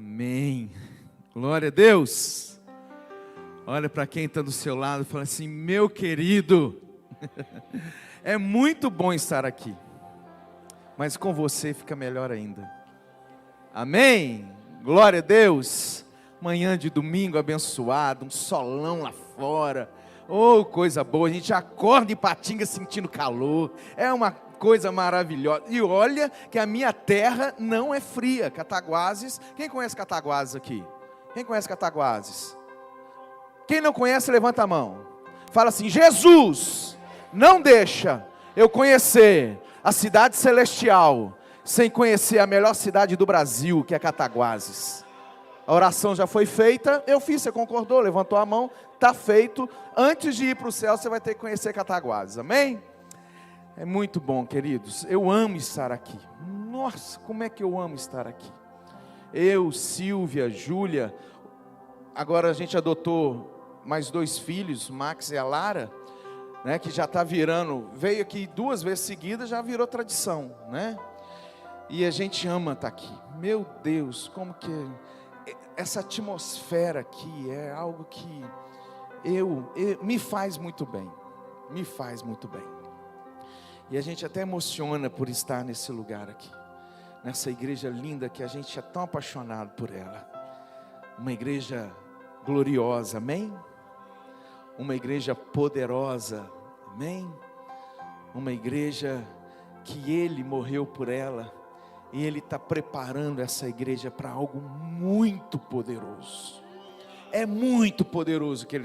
Amém. Glória a Deus. Olha para quem está do seu lado e fala assim: meu querido, é muito bom estar aqui, mas com você fica melhor ainda. Amém. Glória a Deus. Manhã de domingo abençoado, um solão lá fora. Oh, coisa boa, a gente acorda em Patinga sentindo calor. É uma coisa maravilhosa. E olha que a minha terra não é fria. Cataguases, quem conhece Cataguases aqui? Quem conhece Cataguases? Quem não conhece, levanta a mão. Fala assim: Jesus, não deixa eu conhecer a cidade celestial sem conhecer a melhor cidade do Brasil, que é Cataguases. A oração já foi feita, eu fiz, você concordou, levantou a mão, está feito. Antes de ir para o céu, você vai ter que conhecer Cataguases, amém? É muito bom, queridos, eu amo estar aqui. Nossa, como é que eu amo estar aqui. Eu, Silvia, Júlia, agora a gente adotou mais 2 filhos, o Max e a Lara, né, que já está virando, veio aqui 2 vezes seguidas, já virou tradição, né? E a gente ama estar aqui. Meu Deus, como que essa atmosfera aqui é algo que me faz muito bem, me faz muito bem. E a gente até emociona por estar nesse lugar aqui, nessa igreja linda que a gente é tão apaixonado por ela. Uma igreja gloriosa, amém? Uma igreja poderosa, amém? Uma igreja que Ele morreu por ela, e Ele está preparando essa igreja para algo muito poderoso. É muito poderoso que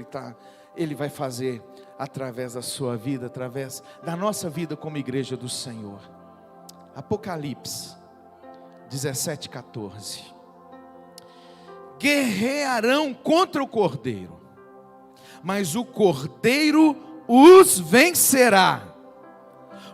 Ele vai fazer através da sua vida, através da nossa vida como igreja do Senhor. Apocalipse 17:14. Guerrearão contra o Cordeiro, mas o Cordeiro os vencerá,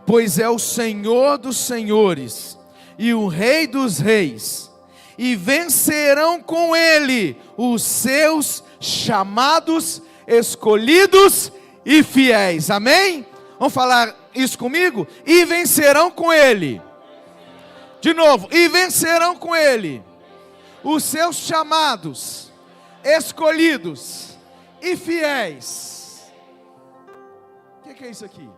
pois é o Senhor dos senhores e o Rei dos reis, e vencerão com Ele os seus chamados, escolhidos e fiéis, amém? Vamos falar isso comigo? E vencerão com Ele, de novo, e vencerão com Ele os seus chamados, escolhidos e fiéis. O que é isso aqui?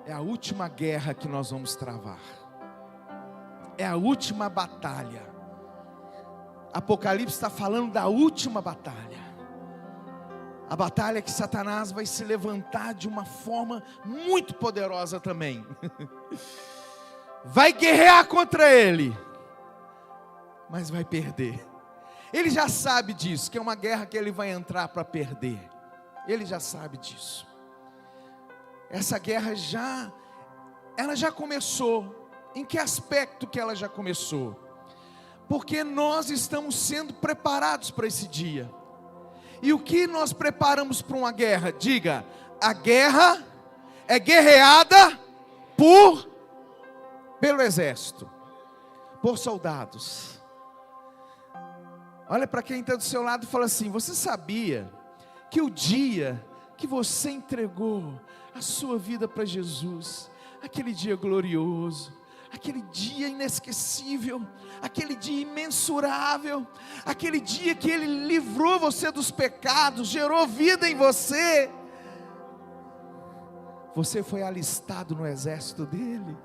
É a última guerra que nós vamos travar. É a última batalha. Apocalipse está falando da última batalha. A batalha que Satanás vai se levantar de uma forma muito poderosa também. Vai guerrear contra ele, mas vai perder. Ele já sabe disso, que é uma guerra que ele vai entrar para perder. Ele já sabe disso. Essa guerra ela já começou. Em que aspecto que ela já começou? Porque nós estamos sendo preparados para esse dia. E o que nós preparamos para uma guerra? Diga: a guerra é guerreada pelo exército, por soldados. Olha para quem está do seu lado e fala assim: você sabia que o dia que você entregou a sua vida para Jesus, aquele dia glorioso, aquele dia inesquecível, aquele dia imensurável, aquele dia que Ele livrou você dos pecados, gerou vida em você, você foi alistado no exército dEle?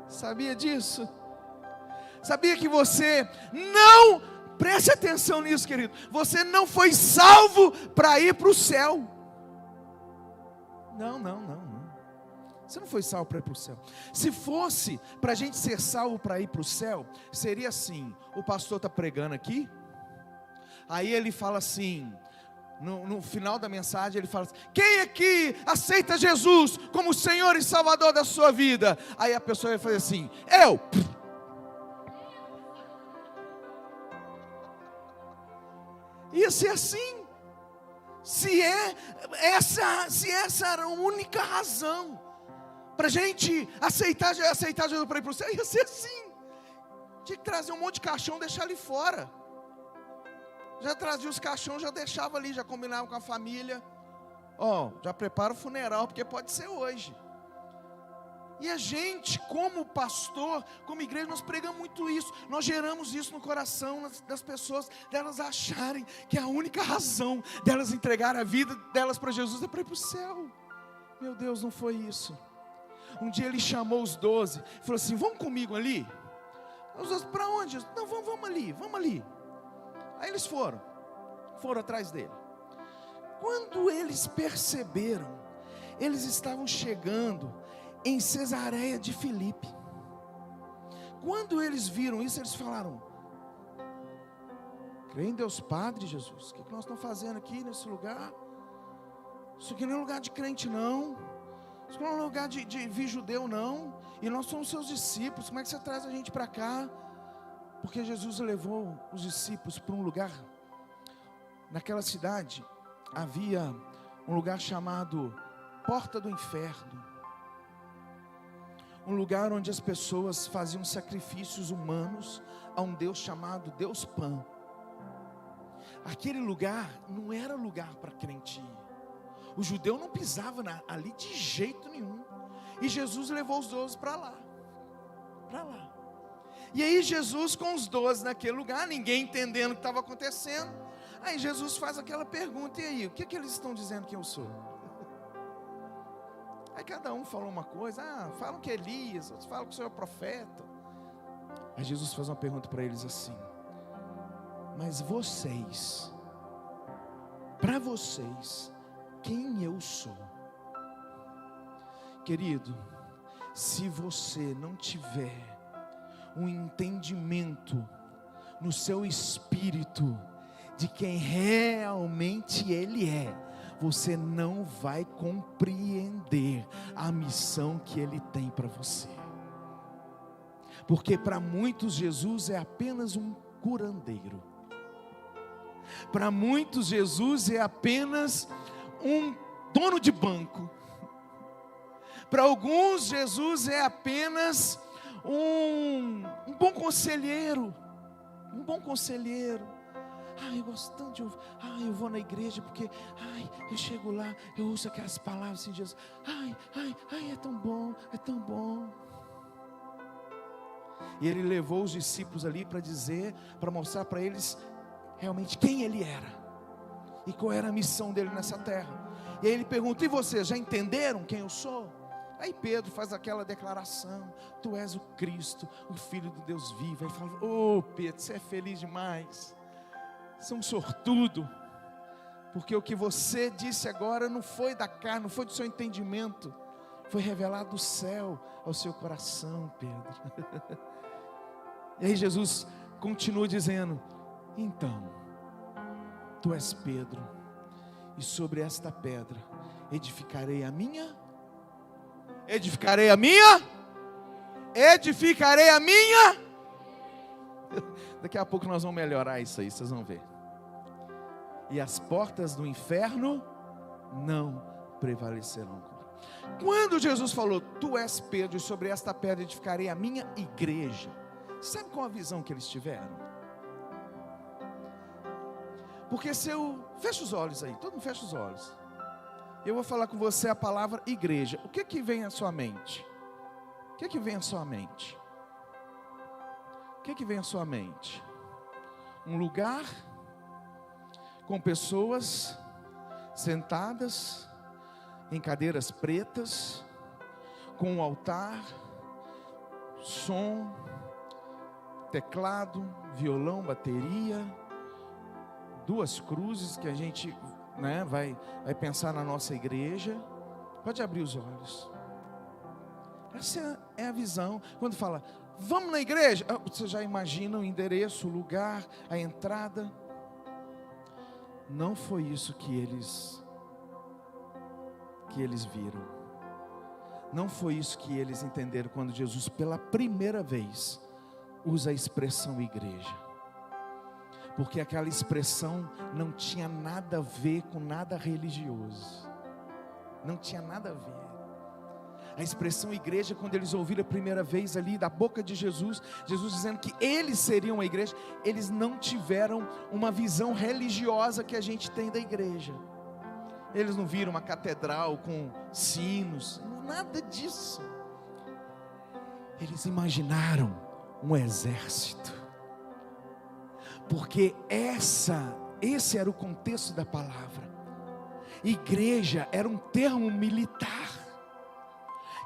Sabia disso? Sabia que você não, preste atenção nisso, querido, você não foi salvo para ir para o céu. Não. Você não foi salvo para ir para o céu. Se fosse para a gente ser salvo para ir para o céu, seria assim: o pastor está pregando aqui, aí ele fala assim, no final da mensagem ele fala assim: quem aqui aceita Jesus como Senhor e Salvador da sua vida? Aí a pessoa vai fazer assim: eu. Ia ser assim. Se essa era a única razão para a gente aceitar Jesus para ir para o céu, ia ser assim. Tinha que trazer um monte de caixão e deixar ali fora. Já trazia os caixões, já deixava ali, já combinava com a família. Já prepara o funeral, porque pode ser hoje. E a gente, como pastor, como igreja, nós pregamos muito isso. Nós geramos isso no coração das pessoas, delas acharem que a única razão delas entregar a vida delas para Jesus é para ir para o céu. Meu Deus, não foi isso. Um dia ele chamou os 12, falou assim: vão comigo ali. Os 12, para onde? Não, vamos ali. Aí eles foram atrás dele. Quando eles perceberam, eles estavam chegando em Cesareia de Filipe. Quando eles viram isso, eles falaram: crê em Deus Padre, Jesus, o que nós estamos fazendo aqui nesse lugar? Isso aqui não é lugar de crente não, isso aqui não é lugar de vir judeu não, e nós somos seus discípulos, como é que você traz a gente para cá? Porque Jesus levou os discípulos para um lugar. Naquela cidade havia um lugar chamado Porta do Inferno, um lugar onde as pessoas faziam sacrifícios humanos a um Deus chamado Deus Pan. Aquele lugar não era lugar para crente ir. O judeu não pisava ali de jeito nenhum. E Jesus levou os 12 para lá. E aí Jesus com os 12 naquele lugar, ninguém entendendo o que estava acontecendo. Aí Jesus faz aquela pergunta: e aí, o que eles estão dizendo que eu sou? Aí cada um falou uma coisa: falam que é Elias, outros falam que o senhor é profeta. Aí Jesus faz uma pergunta para eles assim: mas vocês, para vocês, quem eu sou? Querido, se você não tiver um entendimento no seu espírito de quem realmente Ele é, você não vai compreender a missão que Ele tem para você. Porque para muitos Jesus é apenas um curandeiro. Para muitos Jesus é apenas um dono de banco. Para alguns Jesus é apenas um bom conselheiro. Um bom conselheiro. Eu gosto tanto de ouvir. Eu vou na igreja porque eu chego lá, eu ouço aquelas palavras assim de Jesus. É tão bom, é tão bom. E ele levou os discípulos ali para mostrar para eles realmente quem ele era e qual era a missão dele nessa terra. E aí ele pergunta: e vocês já entenderam quem eu sou? Aí Pedro faz aquela declaração: tu és o Cristo, o Filho do Deus vivo. Aí fala: Pedro, você é feliz demais, você é um sortudo, porque o que você disse agora não foi da carne, não foi do seu entendimento, foi revelado do céu ao seu coração, Pedro. E aí Jesus continua dizendo: então, tu és Pedro, e sobre esta pedra edificarei a minha. Daqui a pouco nós vamos melhorar isso aí, vocês vão ver. E as portas do inferno não prevalecerão. Quando Jesus falou: tu és Pedro, e sobre esta pedra edificarei a minha igreja, sabe qual a visão que eles tiveram? Porque se eu... fecha os olhos aí, todo mundo fecha os olhos. Eu vou falar com você a palavra igreja. O que vem à sua mente? O que vem à sua mente? O que vem à sua mente? Um lugar com pessoas sentadas em cadeiras pretas, com um altar, som, teclado, violão, bateria, duas cruzes que a gente, vai pensar na nossa igreja. Pode abrir os olhos. Essa é a visão. Quando fala, vamos na igreja, você já imagina o endereço, o lugar, a entrada. Não foi isso que eles viram. Não foi isso que eles entenderam quando Jesus pela primeira vez usa a expressão igreja. Porque aquela expressão não tinha nada a ver com nada religioso. Não tinha nada a ver. A expressão igreja, quando eles ouviram a primeira vez ali da boca de Jesus, Jesus dizendo que eles seriam a igreja, eles não tiveram uma visão religiosa que a gente tem da igreja. Eles não viram uma catedral com sinos, nada disso. Eles imaginaram um exército, porque esse era o contexto da palavra. Igreja era um termo militar,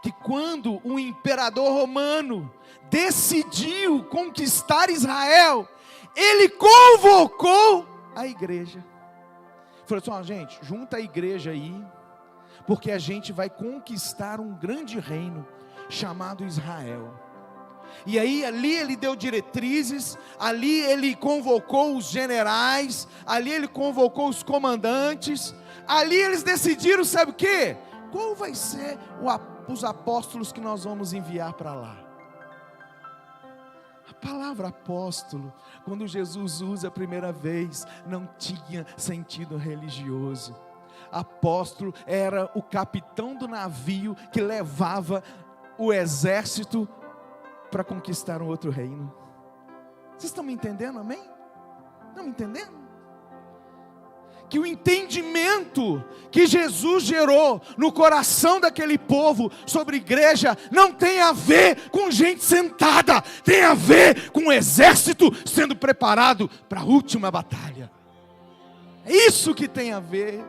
que quando o imperador romano decidiu conquistar Israel, ele convocou a igreja. Falou assim: ó, gente, junta a igreja aí, porque a gente vai conquistar um grande reino chamado Israel. E aí ali ele deu diretrizes, ali ele convocou os generais, ali ele convocou os comandantes, ali eles decidiram, sabe o quê? Qual vai ser os apóstolos que nós vamos enviar para lá? A palavra apóstolo, quando Jesus usa a primeira vez, não tinha sentido religioso. Apóstolo era o capitão do navio que levava o exército para conquistar um outro reino. Vocês estão me entendendo, amém? Estão me entendendo? Que o entendimento que Jesus gerou no coração daquele povo sobre igreja não tem a ver com gente sentada, tem a ver com o exército sendo preparado para a última batalha. É isso que tem a ver.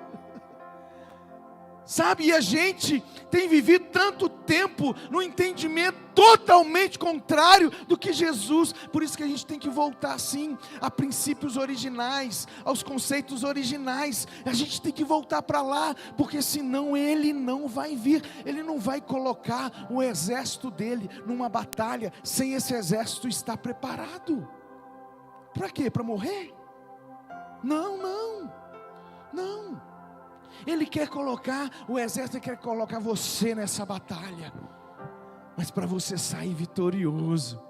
Sabe, e a gente tem vivido tanto tempo no entendimento totalmente contrário do que Jesus. Por isso que a gente tem que voltar sim a princípios originais, aos conceitos originais. A gente tem que voltar para lá, porque senão ele não vai vir. Ele não vai colocar o exército dele numa batalha sem esse exército estar preparado. Para quê? Para morrer? Não, não, não. Ele quer colocar, o exército quer colocar você nessa batalha, mas para você sair vitorioso,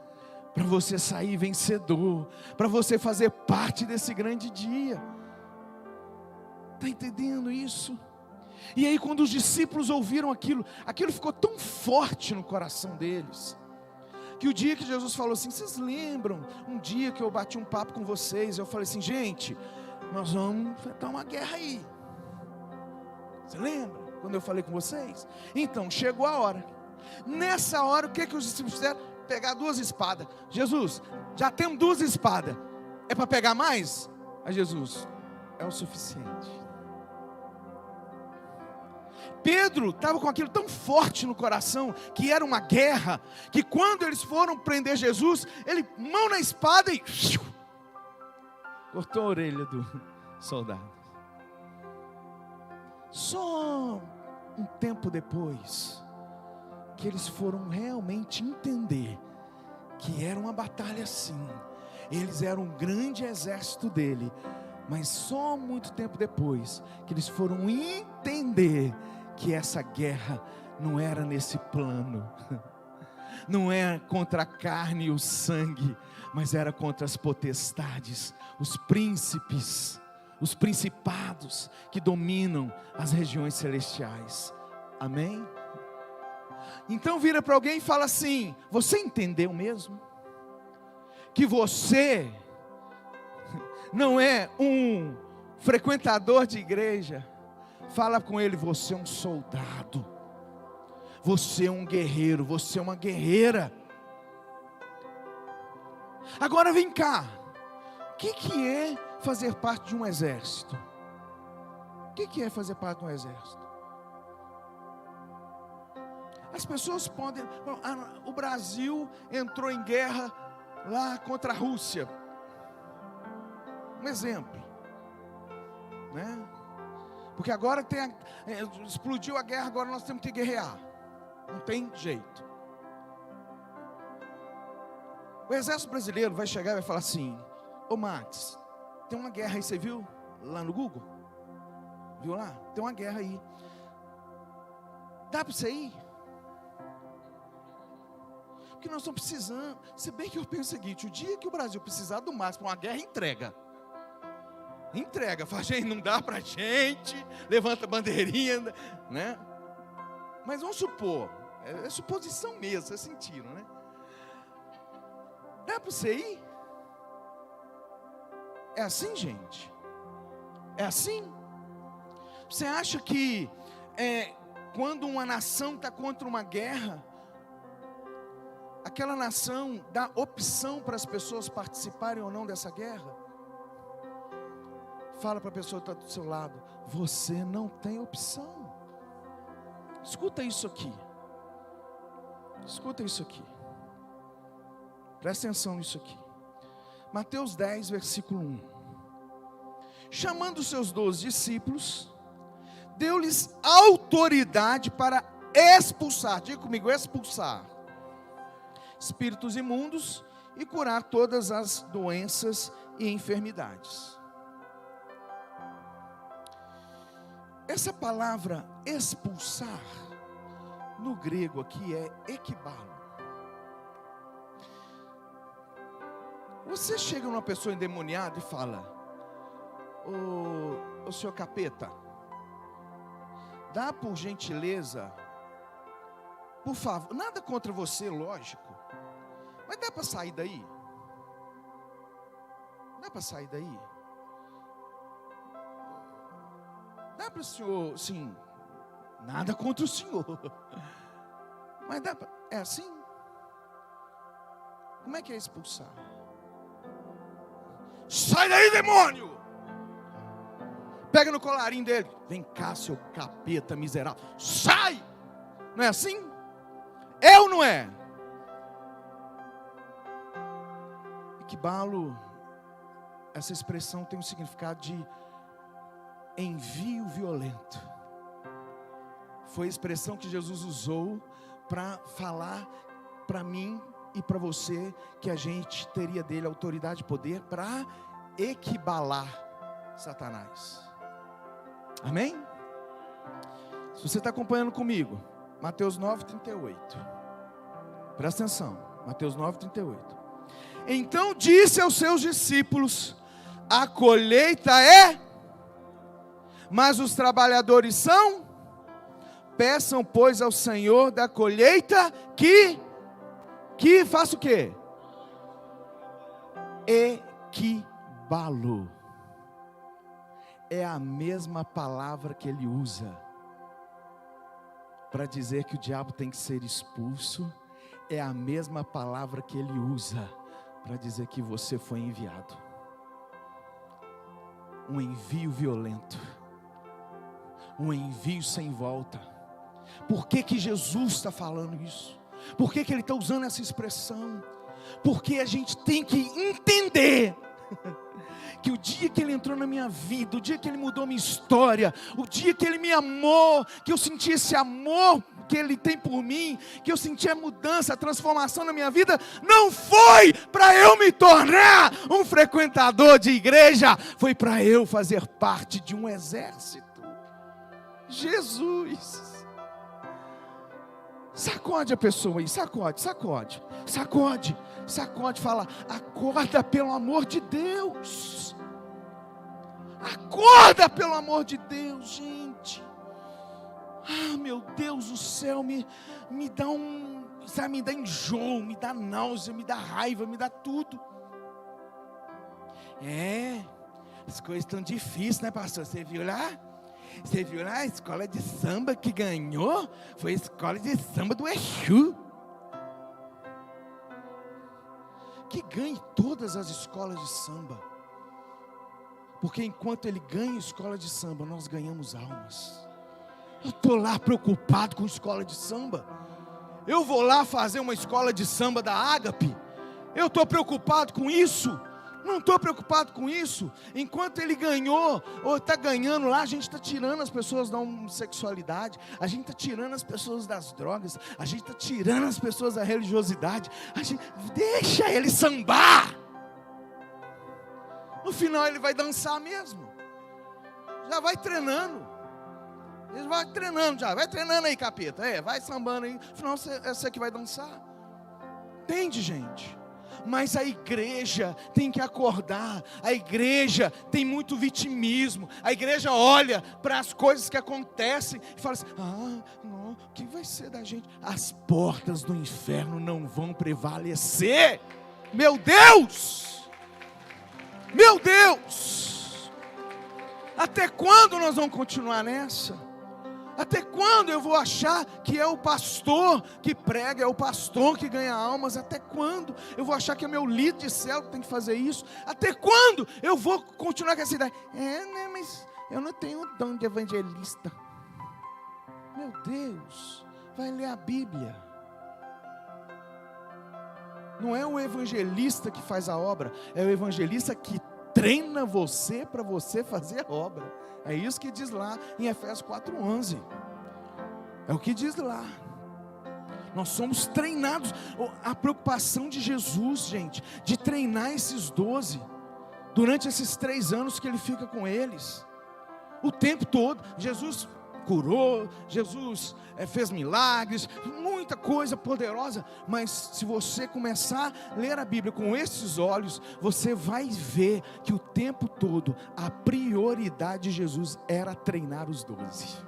para você sair vencedor, para você fazer parte desse grande dia. Está entendendo isso? E aí quando os discípulos ouviram aquilo ficou tão forte no coração deles, que o dia que Jesus falou assim: vocês lembram, um dia que eu bati um papo com vocês, eu falei assim: gente, nós vamos enfrentar uma guerra aí. Você lembra quando eu falei com vocês? Então, chegou a hora. Nessa hora, o que os discípulos fizeram? Pegar 2 espadas. Jesus, já temos 2 espadas. É para pegar mais? A Jesus, é o suficiente. Pedro estava com aquilo tão forte no coração, que era uma guerra, que quando eles foram prender Jesus, ele, mão na espada e cortou a orelha do soldado. Só um tempo depois, que eles foram realmente entender que era uma batalha sim, eles eram um grande exército dele, mas só muito tempo depois, que eles foram entender que essa guerra não era nesse plano, não é contra a carne e o sangue, mas era contra as potestades, os príncipes, os principados que dominam as regiões celestiais. Amém? Então vira para alguém e fala assim: você entendeu mesmo? Que você não é um frequentador de igreja? Fala com ele: você é um soldado, você é um guerreiro, você é uma guerreira. Agora vem cá, o que é fazer parte de um exército? O que é fazer parte de um exército? As pessoas podem... O Brasil entrou em guerra lá contra a Rússia. Um exemplo, né? Porque agora explodiu a guerra, agora nós temos que guerrear. Não tem jeito. O exército brasileiro vai chegar e vai falar assim: ô Max, tem uma guerra aí, você viu? Lá no Google? Viu lá? Tem uma guerra aí. Dá para você ir? Porque nós estamos precisando. Se bem que eu penso o seguinte: o dia que o Brasil precisar do Max para uma guerra, entrega. Entrega, fala: gente, não dá para gente, levanta a bandeirinha, né? Mas vamos supor, é suposição mesmo, vocês sentiram, né? Dá para você ir? É assim, gente? É assim? Você acha que quando uma nação está contra uma guerra, aquela nação dá opção para as pessoas participarem ou não dessa guerra? Fala para a pessoa que está do seu lado: você não tem opção. Escuta isso aqui. Escuta isso aqui. Presta atenção nisso aqui. Mateus 10, versículo 1. Chamando os seus 12 discípulos, deu-lhes autoridade para expulsar, diga comigo, expulsar espíritos imundos e curar todas as doenças e enfermidades. Essa palavra expulsar, no grego aqui é ekbalo. Você chega numa pessoa endemoniada e fala: ô senhor capeta, dá por gentileza, por favor, nada contra você, lógico, mas dá para sair daí? Dá para sair daí? Dá para o senhor, sim, nada contra o senhor, mas dá para, é assim? Como é que é expulsar? Sai daí, demônio! Pega no colarinho dele, vem cá, seu capeta miserável, sai! Não é assim? É ou não é? Ekbalo, essa expressão tem um significado de envio violento. Foi a expressão que Jesus usou para falar para mim e para você que a gente teria dele autoridade e poder para equibalar Satanás. Amém? Se você está acompanhando comigo, Mateus 9:38. Presta atenção, Mateus 9:38. Então disse aos seus discípulos: a colheita é, mas os trabalhadores são. Peçam, pois, ao Senhor da colheita que faça o quê? Equibalo. É a mesma palavra que ele usa para dizer que o diabo tem que ser expulso. É a mesma palavra que ele usa para dizer que você foi enviado. Um envio violento, um envio sem volta. Por que que Jesus está falando isso? Por que que ele está usando essa expressão? Porque a gente tem que entender que o dia que ele entrou na minha vida, o dia que ele mudou minha história, o dia que ele me amou, que eu senti esse amor que ele tem por mim, que eu senti a mudança, a transformação na minha vida, não foi para eu me tornar um frequentador de igreja, foi para eu fazer parte de um exército. Jesus! Sacode a pessoa aí, sacode, fala: acorda pelo amor de Deus, acorda pelo amor de Deus, gente. Ah, meu Deus do céu, me dá me dá enjoo, me dá náusea, me dá raiva, me dá tudo. As coisas estão difíceis, né, pastor? Você viu lá a escola de samba que ganhou? Foi a escola de samba do Exu. Que ganhe todas as escolas de samba. Porque enquanto ele ganha escola de samba, nós ganhamos almas. Eu estou lá preocupado com escola de samba. Eu vou lá fazer uma escola de samba da Ágape. Eu estou preocupado com isso. Não estou preocupado com isso. Enquanto ele ganhou, ou está ganhando lá, a gente está tirando as pessoas da homossexualidade, a gente está tirando as pessoas das drogas, a gente está tirando as pessoas da religiosidade. Deixa ele sambar. No final ele vai dançar mesmo. Já vai treinando. Ele vai treinando já. Vai treinando aí, capeta. Vai sambando aí. No final você que vai dançar. Entende, gente? Mas a igreja tem que acordar. A igreja tem muito vitimismo. A igreja olha para as coisas que acontecem e fala assim: não, o que vai ser da gente? As portas do inferno não vão prevalecer. Meu Deus! Meu Deus! Até quando nós vamos continuar nessa? Até quando eu vou achar que é o pastor que prega, é o pastor que ganha almas? Até quando eu vou achar que é meu líder de céu que tem que fazer isso? Até quando eu vou continuar com essa ideia? Né, mas eu não tenho o dom de evangelista. Meu Deus, vai ler a Bíblia. Não é o evangelista que faz a obra, é o evangelista que treina você para você fazer a obra. É isso que diz lá em Efésios 4:11. É o que diz lá. Nós somos treinados. A preocupação de Jesus, gente, de treinar esses 12 durante esses 3 anos que ele fica com eles, o tempo todo. Jesus curou, Jesus fez milagres, muita coisa poderosa. Mas se você começar a ler a Bíblia com esses olhos, você vai ver que o tempo todo a prioridade de Jesus era treinar os 12.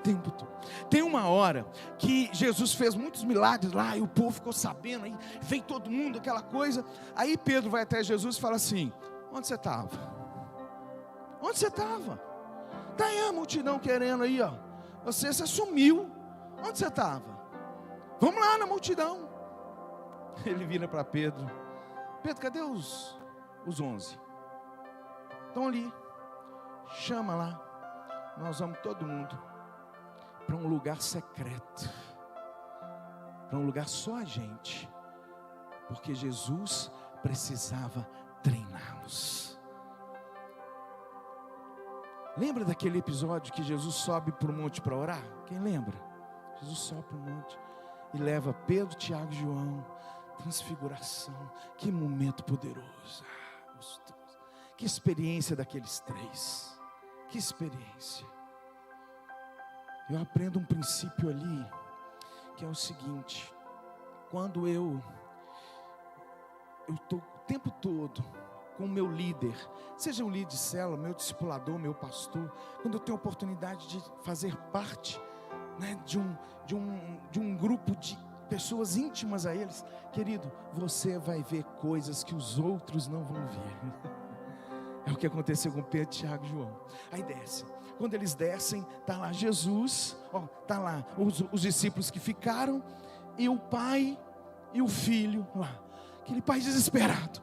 Tempo todo. Tem uma hora que Jesus fez muitos milagres lá, e o povo ficou sabendo, aí veio todo mundo, aquela coisa. Aí Pedro vai até Jesus e fala assim: onde você estava? Onde você estava? Está aí a multidão querendo aí, ó. Você sumiu. Onde você estava? Vamos lá na multidão. Ele vira para Pedro: Pedro, cadê os 11? Estão ali. Chama lá. Nós vamos todo mundo para um lugar secreto, para um lugar só a gente, porque Jesus precisava treiná-los. Lembra daquele episódio que Jesus sobe para o monte para orar? Quem lembra? Jesus sobe para o monte e leva Pedro, Tiago e João. Transfiguração. Que momento poderoso. Gostoso. Que experiência daqueles 3. Que experiência. Eu aprendo um princípio ali, que é o seguinte: quando eu estou o tempo todo com o meu líder, seja um líder de célula, meu discipulador, meu pastor, quando eu tenho a oportunidade de fazer parte, né, de um grupo de pessoas íntimas a eles, querido, você vai ver coisas que os outros não vão ver. É o que aconteceu com Pedro, Tiago e João. Aí desce. Quando eles descem, está lá Jesus, está lá os discípulos que ficaram, e o pai e o filho lá. Aquele pai desesperado,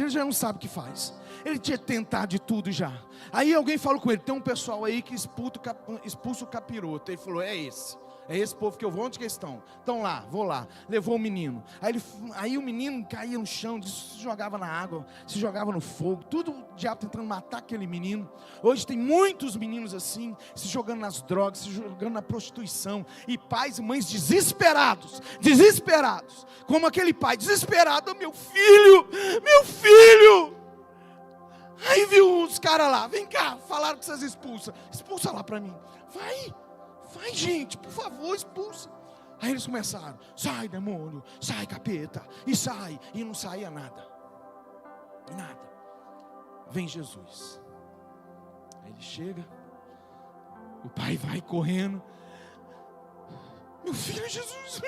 ele já não sabe o que faz. Ele tinha tentado de tudo já. Aí alguém falou com ele: tem um pessoal aí que expulsa o capiroto. Ele falou: é esse povo que eu vou. Onde que eles estão? Estão lá, vou lá. Levou o menino. Aí o menino caía no chão, se jogava na água, se jogava no fogo. Tudo o diabo tentando matar aquele menino. Hoje tem muitos meninos assim, se jogando nas drogas, se jogando na prostituição. E pais e mães desesperados. Como aquele pai desesperado: meu filho. Aí viu os caras lá: vem cá, falaram que vocês expulsa lá para mim. Vai gente, por favor, expulsa. Aí eles começaram: sai demônio, sai capeta, e não saía nada. Vem Jesus. Aí ele chega, o pai vai correndo: meu filho Jesus,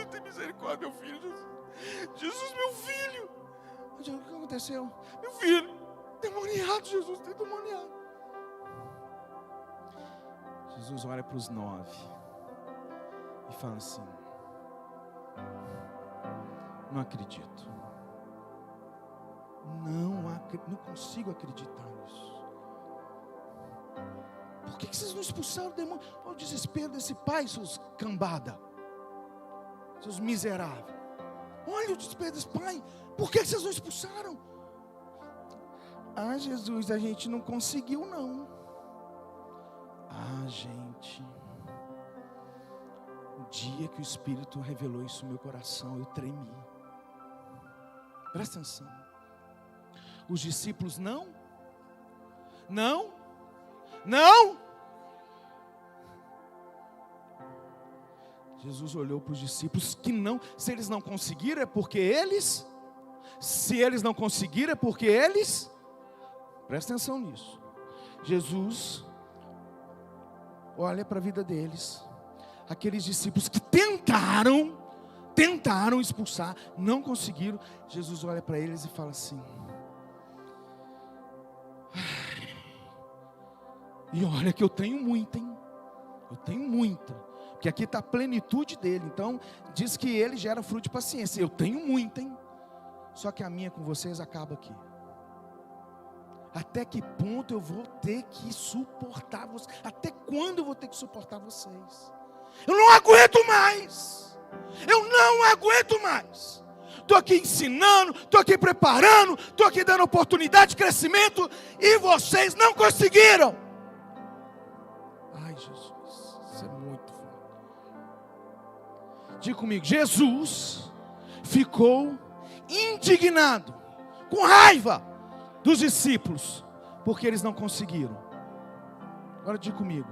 tem misericórdia, meu filho Jesus, meu filho. O que aconteceu? Meu filho, demoniado, Jesus, tem demoniado. Jesus olha para os 9 e fala assim: não acredito. Não consigo acreditar nisso. Por que vocês não expulsaram o demônio? Olha o desespero desse pai, seus cambada, seus miseráveis. Olha o desespero desse pai. Por que vocês não expulsaram? Jesus, a gente não conseguiu não. Gente, o dia que o Espírito revelou isso no meu coração, eu tremi. Presta atenção. Os discípulos não. Jesus olhou para os discípulos que não. Se eles não conseguiram é porque eles. Se eles não conseguiram é porque eles. Presta atenção nisso. Jesus olha para a vida deles. Aqueles discípulos que tentaram expulsar, não conseguiram. Jesus olha para eles e fala assim: E olha que eu tenho muita, hein? Eu tenho muita. Porque aqui está a plenitude dele. Então, diz que ele gera fruto de paciência. Eu tenho muita, hein? Só que a minha com vocês acaba aqui. Até que ponto eu vou ter que suportar vocês? Até quando eu vou ter que suportar vocês? Eu não aguento mais. Eu não aguento mais. Estou aqui ensinando, estou aqui preparando, estou aqui dando oportunidade de crescimento e vocês não conseguiram. Ai, Jesus, isso é muito forte. Diga comigo, Jesus ficou indignado, com raiva dos discípulos, porque eles não conseguiram. Agora diga comigo,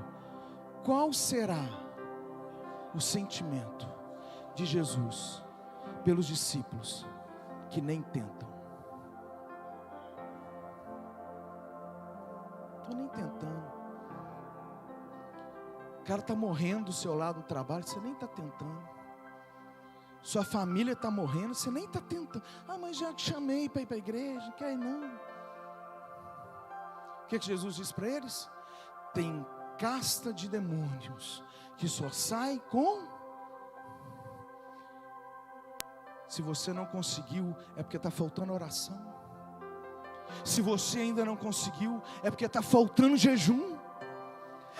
qual será o sentimento de Jesus pelos discípulos que nem tentam? Estou nem tentando. O cara está morrendo do seu lado no trabalho, você nem está tentando. Sua família está morrendo, você nem está tentando. Ah, mas já te chamei para ir para a igreja, não quer ir não. O que Jesus disse para eles? Tem casta de demônios que só sai com... Se você não conseguiu, é porque está faltando oração. Se você ainda não conseguiu, é porque está faltando jejum.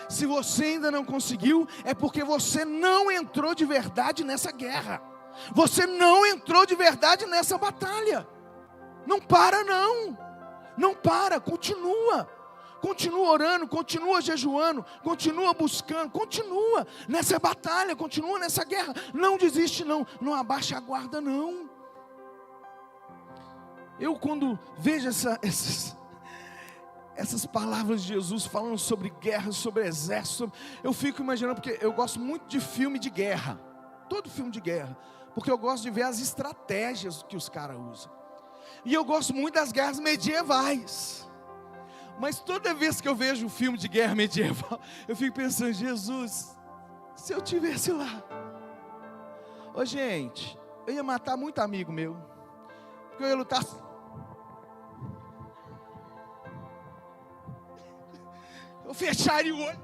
Se você ainda não conseguiu, é porque você não entrou de verdade nessa guerra. Você não entrou de verdade nessa batalha. Não para não. Não para, continua. Continua orando, continua jejuando, continua buscando, continua nessa batalha, continua nessa guerra. Não desiste não, não abaixa a guarda não. Eu quando vejo essas palavras de Jesus falando sobre guerra, sobre exército, eu fico imaginando, porque eu gosto muito de filme de guerra, todo filme de guerra, porque eu gosto de ver as estratégias que os caras usam. E eu gosto muito das guerras medievais. Mas toda vez que eu vejo um filme de guerra medieval, eu fico pensando, Jesus, se eu tivesse lá. Ô gente, eu ia matar muito amigo meu, porque eu ia lutar. Eu fecharia o olho.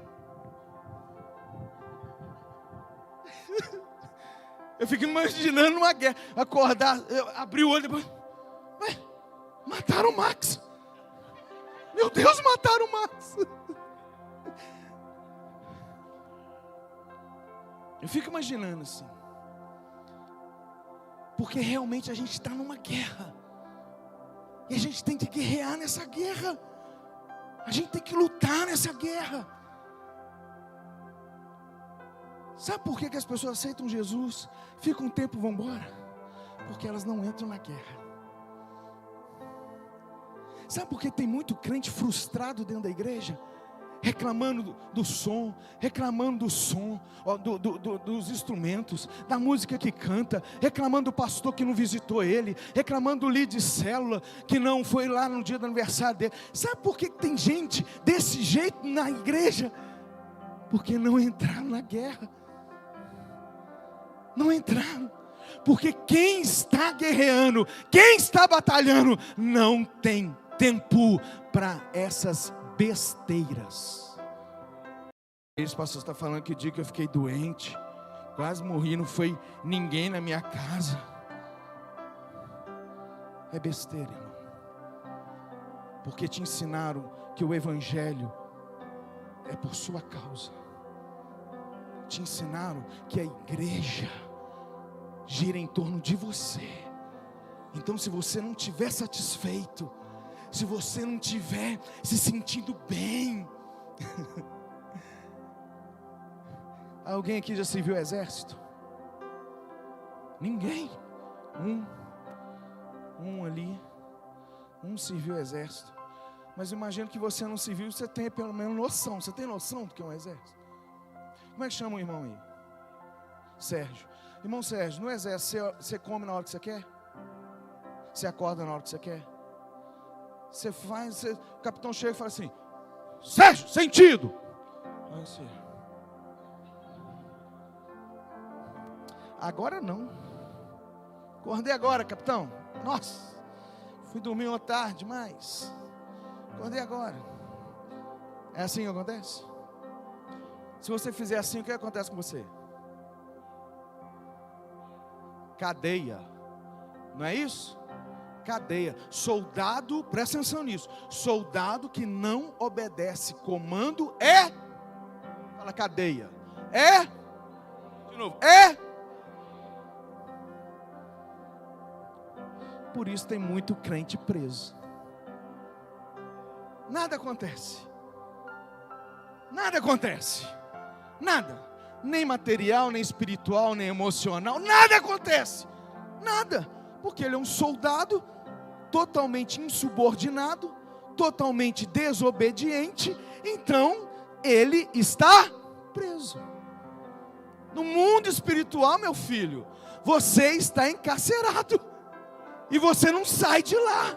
Eu fico imaginando uma guerra, acordar, eu abrir o olho depois. Ué, mataram o Max. Meu Deus, mataram o Max. Eu fico imaginando assim. Porque realmente a gente está numa guerra. E a gente tem que guerrear nessa guerra. A gente tem que lutar nessa guerra. Sabe por que as pessoas aceitam Jesus? Ficam um tempo e vão embora? Porque elas não entram na guerra. Sabe por que tem muito crente frustrado dentro da igreja? Reclamando do som, reclamando do som, dos instrumentos, da música que canta, reclamando do pastor que não visitou ele, reclamando do líder de célula que não foi lá no dia do aniversário dele. Sabe por que tem gente desse jeito na igreja? Porque não entraram na guerra. Não entraram. Porque quem está guerreando, quem está batalhando, não tem tempo para essas besteiras. Esse pastor está falando que o dia que eu fiquei doente, quase morri, não foi ninguém na minha casa. É besteira, irmão. Porque te ensinaram que o evangelho é por sua causa. Te ensinaram que a igreja gira em torno de você. Então, se você não estiver satisfeito, se você não estiver se sentindo bem, alguém aqui já serviu o exército? Ninguém. Um ali, serviu o exército. Mas imagino que você não serviu, você tem pelo menos noção. Você tem noção do que é um exército? Como é que chama o irmão aí? Sérgio. Irmão Sérgio, no exército você come na hora que você quer? Você acorda na hora que você quer? Você faz, o capitão chega e fala assim: Sérgio, sentido. Aí você, agora não. Acordei agora, capitão. Nossa, fui dormir uma tarde, mas acordei agora. É assim que acontece? Se você fizer assim, o que acontece com você? Cadeia. Não é isso? Cadeia. Soldado, presta atenção nisso. Soldado que não obedece comando é. Fala cadeia. É. De novo. É. Por isso tem muito crente preso. Nada acontece. Nada acontece. Nada. Nem material, nem espiritual, nem emocional. Nada acontece. Nada. Porque ele é um soldado totalmente insubordinado, totalmente desobediente. Então, ele está preso. No mundo espiritual, meu filho, você está encarcerado. E você não sai de lá.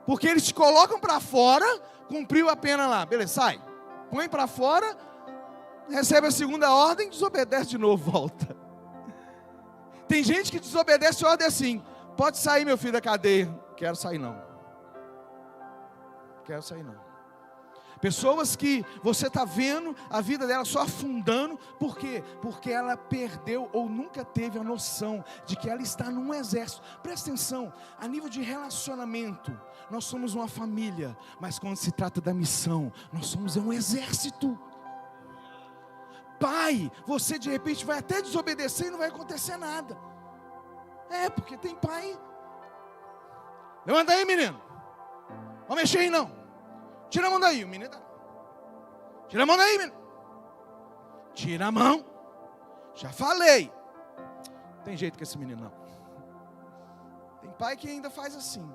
Porque eles te colocam para fora, cumpriu a pena lá. Beleza, sai. Põe para fora, recebe a segunda ordem, desobedece de novo, volta. Tem gente que desobedece a ordem assim: pode sair, meu filho, da cadeia. Quero sair não. Quero sair não. Pessoas que você está vendo a vida dela só afundando. Por quê? Porque ela perdeu ou nunca teve a noção de que ela está num exército. Presta atenção, a nível de relacionamento, nós somos uma família. Mas quando se trata da missão, nós somos um exército. Pai, você de repente vai até desobedecer e não vai acontecer nada. É, porque tem pai. Levanta aí, menino. Não vai mexer aí não. Tira a mão daí, o menino tá. Tira a mão daí, menino. Tira a mão. Já falei. Não tem jeito com esse menino não. Tem pai que ainda faz assim.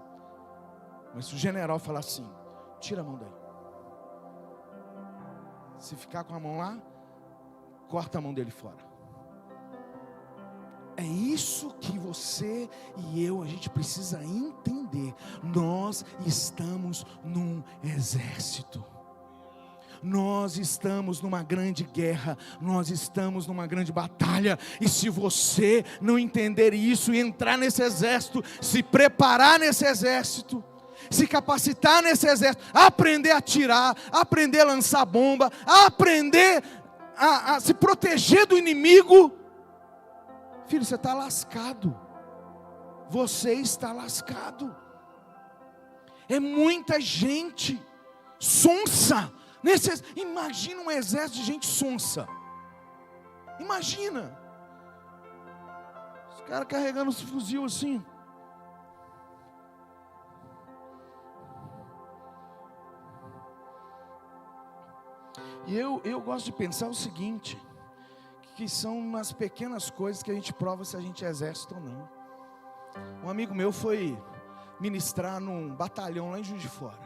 Mas se o general falar assim: tira a mão daí. Se ficar com a mão lá, corta a mão dele fora. É isso que você e eu, a gente precisa entender. Nós estamos num exército. Nós estamos numa grande guerra. Nós estamos numa grande batalha. E se você não entender isso e entrar nesse exército, se preparar nesse exército, se capacitar nesse exército, aprender a atirar, aprender a lançar bomba, aprender a se proteger do inimigo, filho, você está lascado. Você está lascado. É muita gente sonsa. Imagina um exército de gente sonsa. Imagina. Os caras carregando os fuzil assim. E eu gosto de pensar o seguinte: que são umas pequenas coisas que a gente prova se a gente é exército ou não. Um amigo meu foi ministrar num batalhão lá em Juiz de Fora.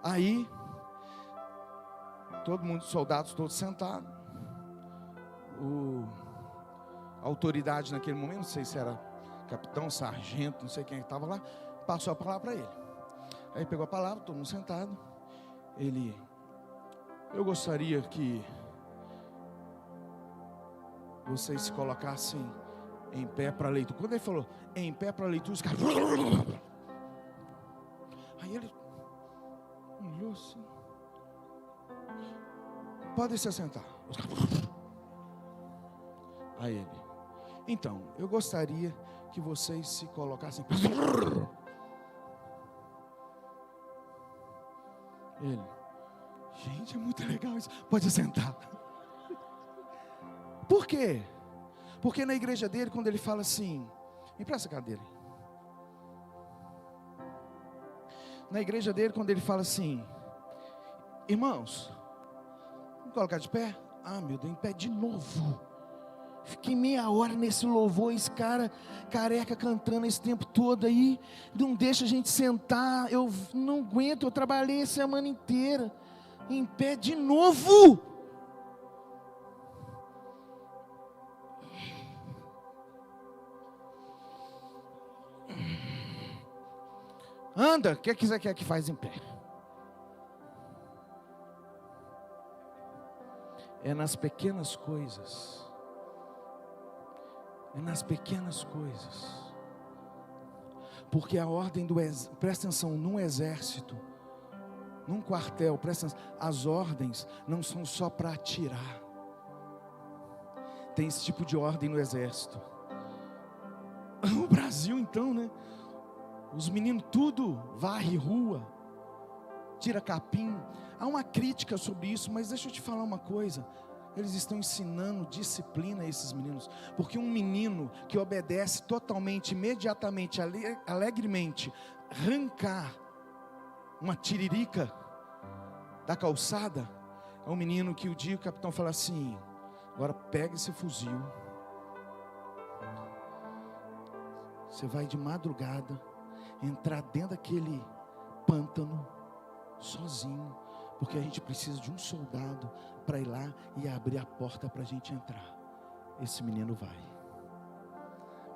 Aí, todo mundo, soldados todos sentados. A autoridade naquele momento, não sei se era capitão, sargento, não sei quem estava lá, passou a palavra para ele. Aí pegou a palavra, todo mundo sentado. Eu gostaria que vocês se colocassem em pé para a leitura. Quando ele falou em pé para a leitura, os caras... Aí ele olhou assim: podem se assentar. Os caras... Aí ele: então, eu gostaria que vocês se colocassem... Ele: gente, é muito legal isso. Pode sentar. Por quê? Porque na igreja dele, quando ele fala assim... Me presta a cadeira. Na igreja dele, quando ele fala assim: irmãos, vamos colocar de pé? Ah, meu Deus, em pé de novo. Fiquei meia hora nesse louvor, esse cara careca cantando esse tempo todo aí, não deixa a gente sentar. Eu não aguento, eu trabalhei a semana inteira. Em pé de novo. Anda, o que você quer que faz em pé? É nas pequenas coisas. É nas pequenas coisas. Porque a ordem do exército, presta atenção, num exército, Num quartel, presta atenção, as ordens não são só para atirar. Tem esse tipo de ordem no exército. O Brasil então, né? Os meninos tudo varre rua, tira capim. Há uma crítica sobre isso, mas deixa eu te falar uma coisa. Eles estão ensinando disciplina a esses meninos. Porque um menino que obedece totalmente, imediatamente, alegremente, arrancar uma tiririca da calçada, é um menino que o dia o capitão fala assim: agora pega esse fuzil, você vai de madrugada entrar dentro daquele pântano sozinho, porque a gente precisa de um soldado para ir lá e abrir a porta para a gente entrar. Esse menino vai,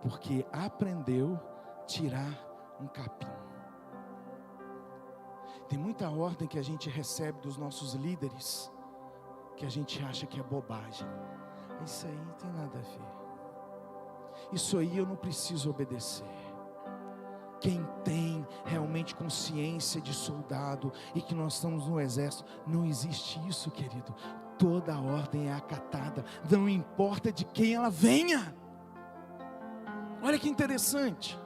porque aprendeu a tirar um capim. Tem muita ordem que a gente recebe dos nossos líderes, que a gente acha que é bobagem. Isso aí não tem nada a ver. Isso aí eu não preciso obedecer. Quem tem realmente consciência de soldado e que nós estamos no exército, não existe isso, querido. Toda ordem é acatada, não importa de quem ela venha. Olha que interessante.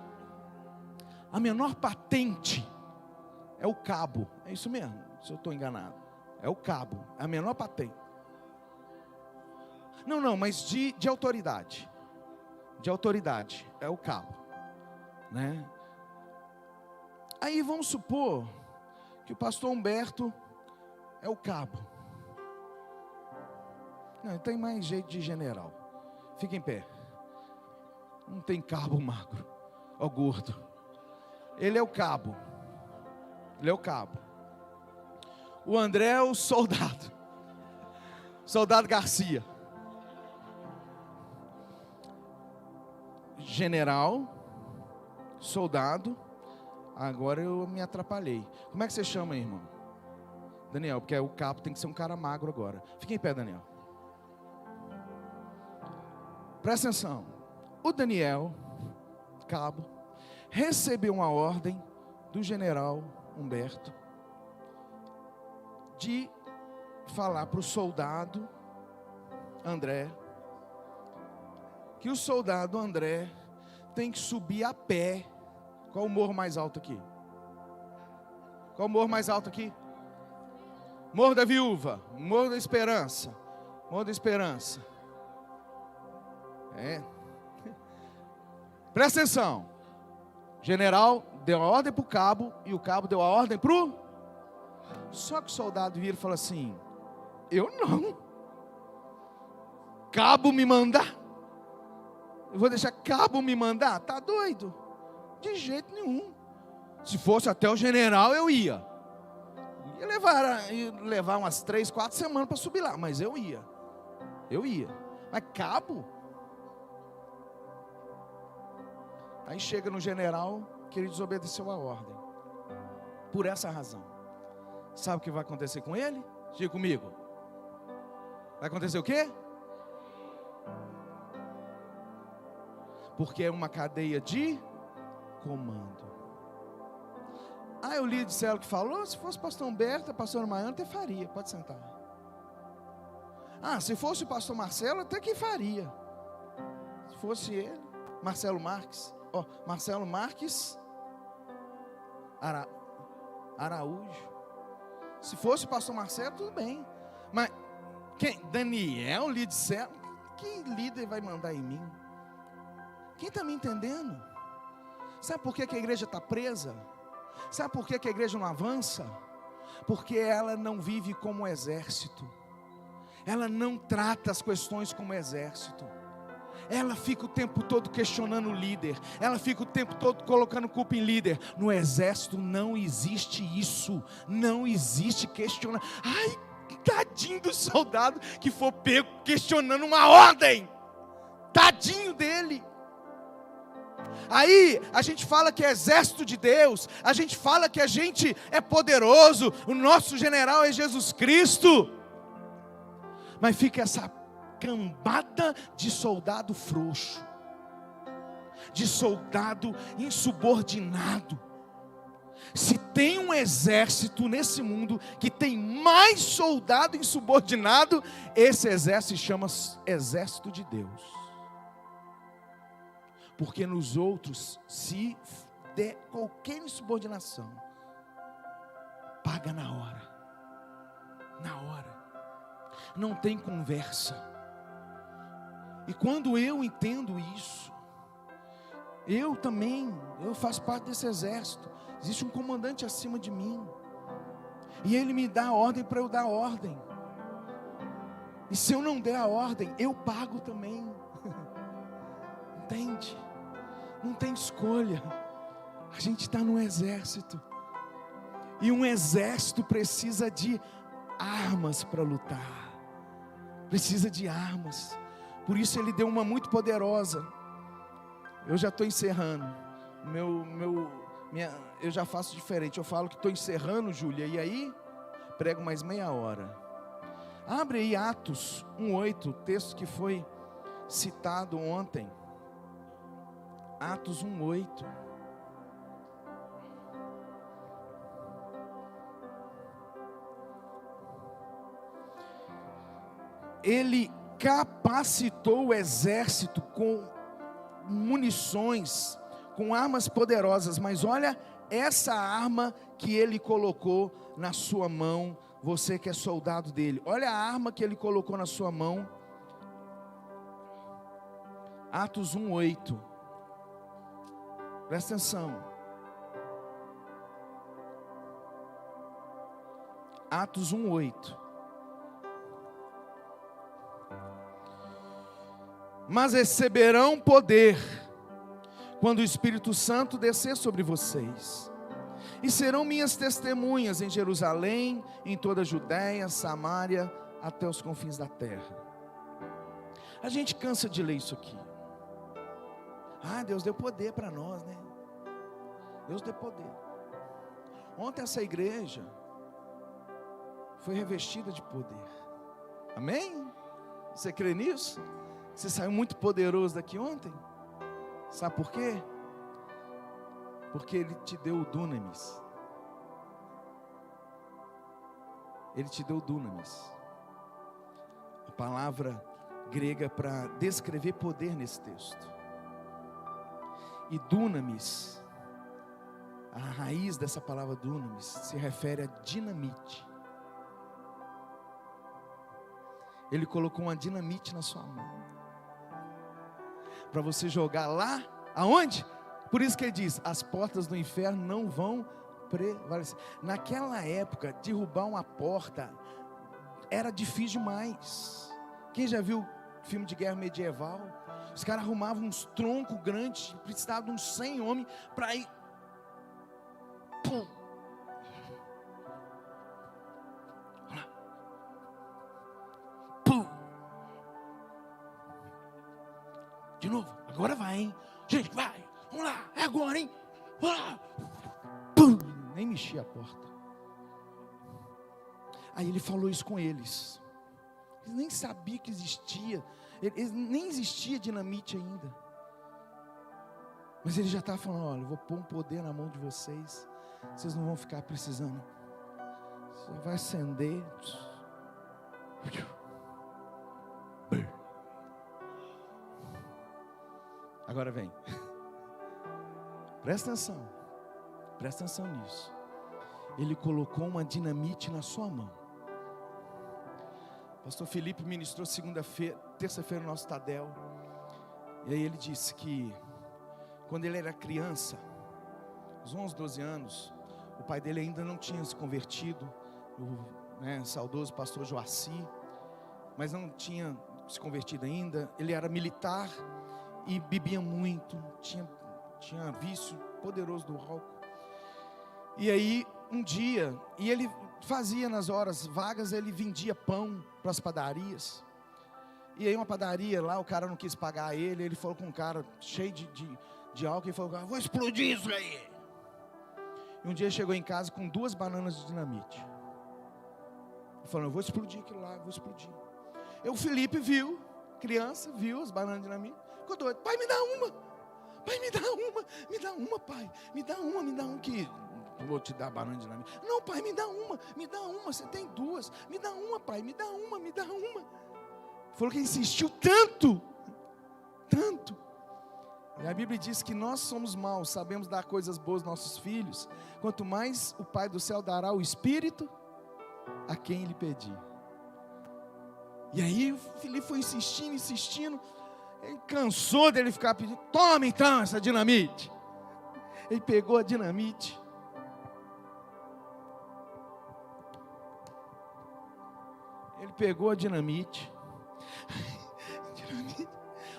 A menor patente é o cabo. É isso mesmo, se eu estou enganado. É o cabo, é a menor patente. Não, mas de autoridade. De autoridade, é o cabo, né? Aí vamos supor que o pastor Humberto é o cabo. Não, tem mais jeito de general. Fica em pé. Não tem cabo magro, ó gordo. Ele é o cabo. Ele é o cabo. O André é o soldado. Soldado Garcia. General, soldado. Agora eu me atrapalhei. Como é que você chama aí, irmão? Daniel, porque o cabo tem que ser um cara magro agora. Fica em pé, Daniel. Presta atenção. O Daniel, cabo, recebeu uma ordem do general Humberto de falar para o soldado André que o soldado André tem que subir a pé. Qual o morro mais alto aqui? Qual o morro mais alto aqui? Morro da Viúva, Morro da Esperança. Morro da Esperança. É. Presta atenção. General deu a ordem para o cabo e o cabo deu a ordem para o... Só que o soldado vira e fala assim: eu não. Cabo me mandar? Eu vou deixar cabo me mandar? Tá doido? De jeito nenhum. Se fosse até o general eu ia. Ia levar umas 3, 4 semanas para subir lá, mas eu ia. Mas cabo? Aí chega no general que ele desobedeceu a ordem. Por essa razão. Sabe o que vai acontecer com ele? Diga comigo. Vai acontecer o quê? Porque é uma cadeia de comando. O líder de célula que falou: se fosse o pastor Humberto, a pastora Maiana até faria. Pode sentar. Se fosse o pastor Marcelo, até que faria. Se fosse ele, Marcelo Marques. Marcelo Marques Araújo. Se fosse o pastor Marcelo, tudo bem. Mas quem? Daniel, líder de célula? Que líder vai mandar em mim? Quem está me entendendo? Sabe por que a igreja está presa? Sabe por que a igreja não avança? Porque ela não vive como exército. Ela não trata as questões como exército. Ela fica o tempo todo questionando o líder. Ela fica o tempo todo colocando culpa em líder. No exército não existe isso. Não existe questionar. Tadinho do soldado que for pego questionando uma ordem. Tadinho dele. Aí a gente fala que é exército de Deus, a gente fala que a gente é poderoso, o nosso general é Jesus Cristo, mas fica essa cambada de soldado frouxo, de soldado insubordinado, Se tem um exército nesse mundo que tem mais soldado insubordinado, esse exército se chama exército de Deus. Porque nos outros, se der qualquer insubordinação, paga na hora. Na hora. Não tem conversa. E quando eu entendo isso, eu faço parte desse exército. Existe um comandante acima de mim. E ele me dá a ordem para eu dar a ordem. E se eu não der a ordem, eu pago também. Entende? Não tem escolha. A gente está no exército. E um exército precisa de armas para lutar. Precisa de armas. Por isso ele deu uma muito poderosa. Eu já estou encerrando. Eu já faço diferente. Eu falo que estou encerrando, Júlia. E aí, prego mais meia hora. Abre aí Atos 1:8, o texto que foi citado ontem. Atos 1:8. Ele capacitou o exército com munições, com armas poderosas, mas olha essa arma que ele colocou na sua mão, você que é soldado dele, olha a arma que ele colocou na sua mão. Atos 1:8, presta atenção. Atos 1:8. Mas receberão poder quando o Espírito Santo descer sobre vocês, e serão minhas testemunhas em Jerusalém, em toda a Judéia, Samária, até os confins da terra. A gente cansa de ler isso aqui. Deus deu poder para nós, né? Deus deu poder. Ontem essa igreja foi revestida de poder. Amém? Você crê nisso? Você saiu muito poderoso daqui ontem. Sabe por quê? Porque Ele te deu o dunamis. Ele te deu o dunamis. A palavra grega para descrever poder nesse texto. E dunamis, a raiz dessa palavra dunamis, se refere a dinamite. Ele colocou uma dinamite na sua mão, para você jogar lá, aonde? Por isso que ele diz, as portas do inferno não vão prevalecer. Naquela época, derrubar uma porta era difícil demais. Quem já viu filme de guerra medieval? Os caras arrumavam uns troncos grandes, precisavam de uns 100 homens para ir. Pum. Pum. De novo, agora vai, hein? Gente, vai, vamos lá, é agora, hein? Vamos lá. Pum. Nem mexia a porta. Aí ele falou isso com eles. Eles nem sabiam que existia. Nem existia dinamite ainda. Mas ele já estava falando, olha, eu vou pôr um poder na mão de vocês. Vocês não vão ficar precisando. Você vai acender. Agora vem. Presta atenção. Presta atenção nisso. Ele colocou uma dinamite na sua mão. Pastor Felipe ministrou terça-feira no nosso Tadel. E aí ele disse que quando ele era criança, uns 11, 12 anos, o pai dele ainda não tinha se convertido, o saudoso pastor Joaci, mas não tinha se convertido ainda. Ele era militar e bebia muito, tinha vício poderoso do álcool. E aí um dia, e ele fazia nas horas vagas, ele vendia pão para as padarias. E aí uma padaria lá, o cara não quis pagar ele falou com um cara cheio de álcool, e falou, vou explodir isso aí. E um dia chegou em casa com 2 bananas de dinamite. Ele falou, eu vou explodir aquilo lá, vou explodir. E o Felipe viu, criança, viu as bananas de dinamite, ficou doido, pai, me dá uma. Pai, me dá uma, pai, me dá uma, que vou te dar banana de dinamite. Não, pai, me dá uma, você tem duas. Me dá uma, pai, me dá uma. Falou que insistiu tanto. E a Bíblia diz que nós somos maus, sabemos dar coisas boas aos nossos filhos, quanto mais o Pai do céu dará o Espírito a quem Ele pedir. E aí o Filipe foi insistindo, ele cansou dele ficar pedindo, toma então essa dinamite. Ele pegou a dinamite,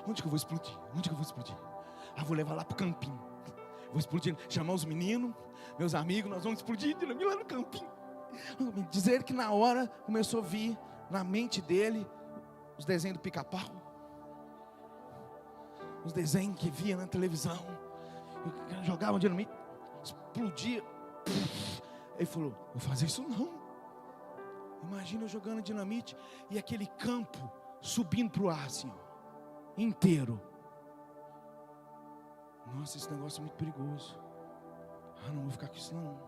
onde que eu vou explodir? Vou levar lá para o campinho, vou explodir, chamar os meninos, meus amigos, nós vamos explodir dinamite lá no campinho. Dizer que na hora começou a vir na mente dele os desenhos do Pica-Pau, os desenhos que via na televisão, jogavam dinamite, explodia. Ele falou, vou fazer isso não. Imagina eu jogando dinamite e aquele campo subindo para o ar assim, ó, inteiro. Nossa, esse negócio é muito perigoso. Não vou ficar com isso não.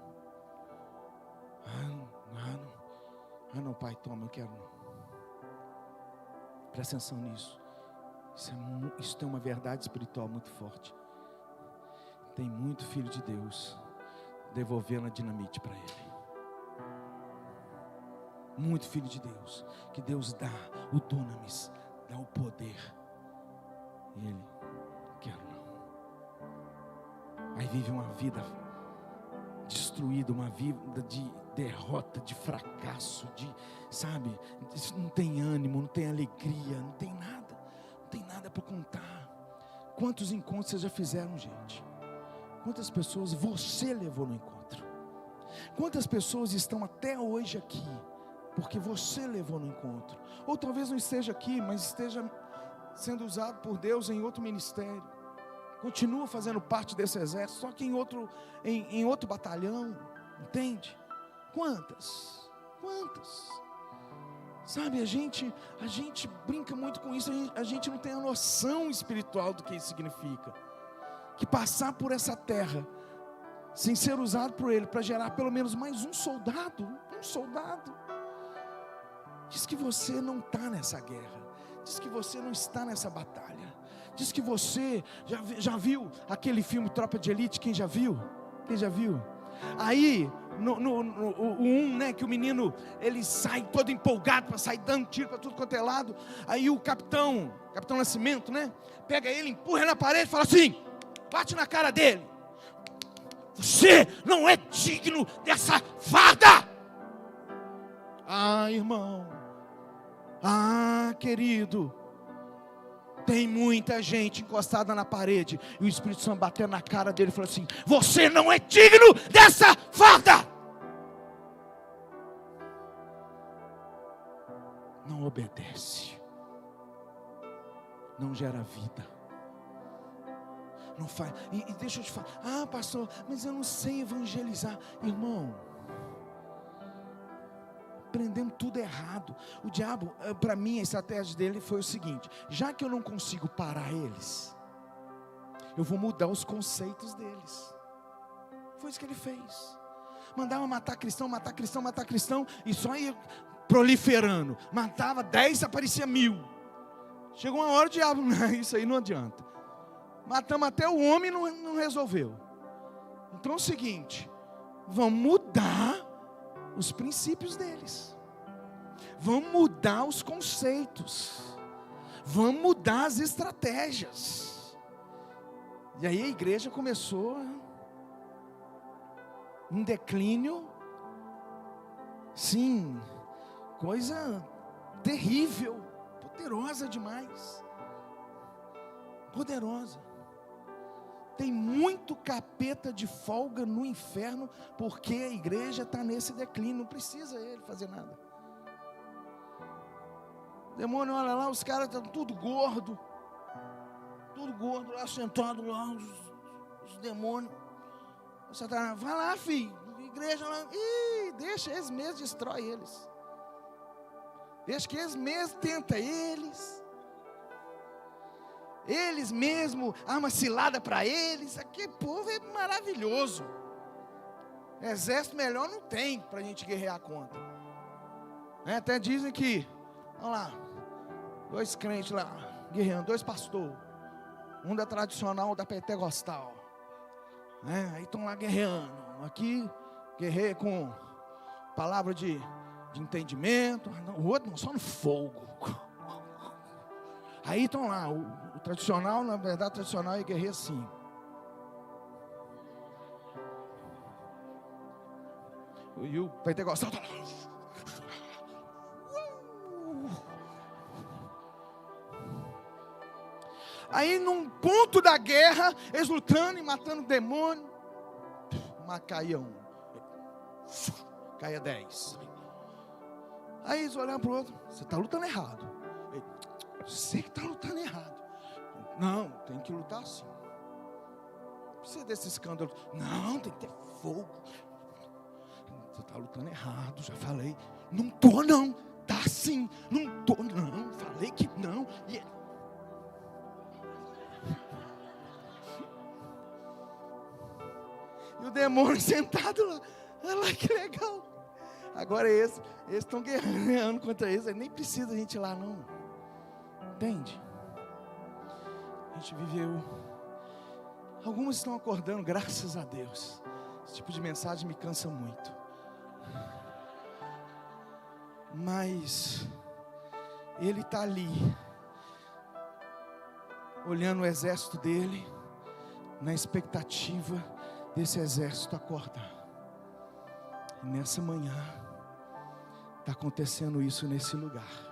Não, pai, toma, eu quero não. Presta atenção nisso. Isso tem uma verdade espiritual muito forte. Tem muito filho de Deus devolvendo a dinamite para ele. Muito filho de Deus, que Deus dá o dunamis, dá o poder. E ele, quero não. Aí vive uma vida destruída, uma vida de derrota, de fracasso, sabe, não tem ânimo, não tem alegria, não tem nada para contar. Quantos encontros vocês já fizeram, gente? Quantas pessoas você levou no encontro? Quantas pessoas estão até hoje aqui porque você levou no encontro? Ou talvez não esteja aqui, mas esteja sendo usado por Deus em outro ministério, continua fazendo parte desse exército, só que em outro batalhão, entende? Quantas? Sabe, a gente brinca muito com isso, a gente não tem a noção espiritual do que isso significa. Que passar por essa terra, sem ser usado por Ele, para gerar pelo menos mais um soldado. Diz que você não está nessa guerra, diz que você não está nessa batalha, diz que você já viu aquele filme Tropa de Elite. Quem já viu? Aí né, que o menino ele sai todo empolgado para sair dando tiro para tudo quanto é lado. Aí o capitão Nascimento, né, pega ele, empurra na parede e fala assim, bate na cara dele: você não é digno dessa farda. Irmão, querido, tem muita gente encostada na parede e o Espírito Santo batendo na cara dele e falou assim: você não é digno dessa farda. Não obedece, não gera vida, não faz. E deixa eu te falar, pastor, mas eu não sei evangelizar. Irmão, aprendemos tudo errado. O diabo, para mim, a estratégia dele foi o seguinte: já que eu não consigo parar eles, eu vou mudar os conceitos deles. Foi isso que ele fez. Mandava matar cristão, e só ia proliferando. Matava 10, aparecia 1000. Chegou uma hora, o diabo, isso aí não adianta. Matamos até o homem, não resolveu. Então é o seguinte, vamos mudar os princípios deles, vamos mudar os conceitos, vamos mudar as estratégias. E aí a igreja começou um declínio, sim, coisa terrível, poderosa demais, poderosa. Tem muito capeta de folga no inferno, porque a igreja está nesse declínio, não precisa ele fazer nada. O demônio olha lá, os caras estão tudo gordo lá, sentado lá, os demônios. Satanás, vai lá, filho, igreja lá, deixa eles mesmos, destrói eles. Deixa que eles mesmos tentam eles mesmos, arma cilada para eles. Aquele povo é maravilhoso. Exército melhor não tem para a gente guerrear contra. Até dizem que, olha lá, 2 crentes lá, guerreando, 2 pastores. Um da tradicional, da pentecostal. Aí estão lá guerreando. Aqui, guerreia com palavra de entendimento. O outro não, só no fogo. Aí estão lá, o tradicional, na verdade, tradicional é guerreia assim. E o pentecostal está lá. Aí num ponto da guerra, eles lutando e matando demônio. Mas caía 1, caía 10. Aí eles olharam para o outro: você está lutando errado. Ele: você que está lutando errado. Não, tem que lutar assim. Não precisa desse escândalo. Não, tem que ter fogo. Você está lutando errado, já falei. Não estou não, está assim. Não estou não, falei que não. E o demônio sentado lá. Olha lá que legal. Agora eles estão guerreando contra eles. Nem precisa a gente ir lá não. Entende? A gente viveu. Alguns estão acordando, graças a Deus. Esse tipo de mensagem me cansa muito. Mas ele está ali, olhando o exército dele, na expectativa desse exército acordar. E nessa manhã está acontecendo isso nesse lugar.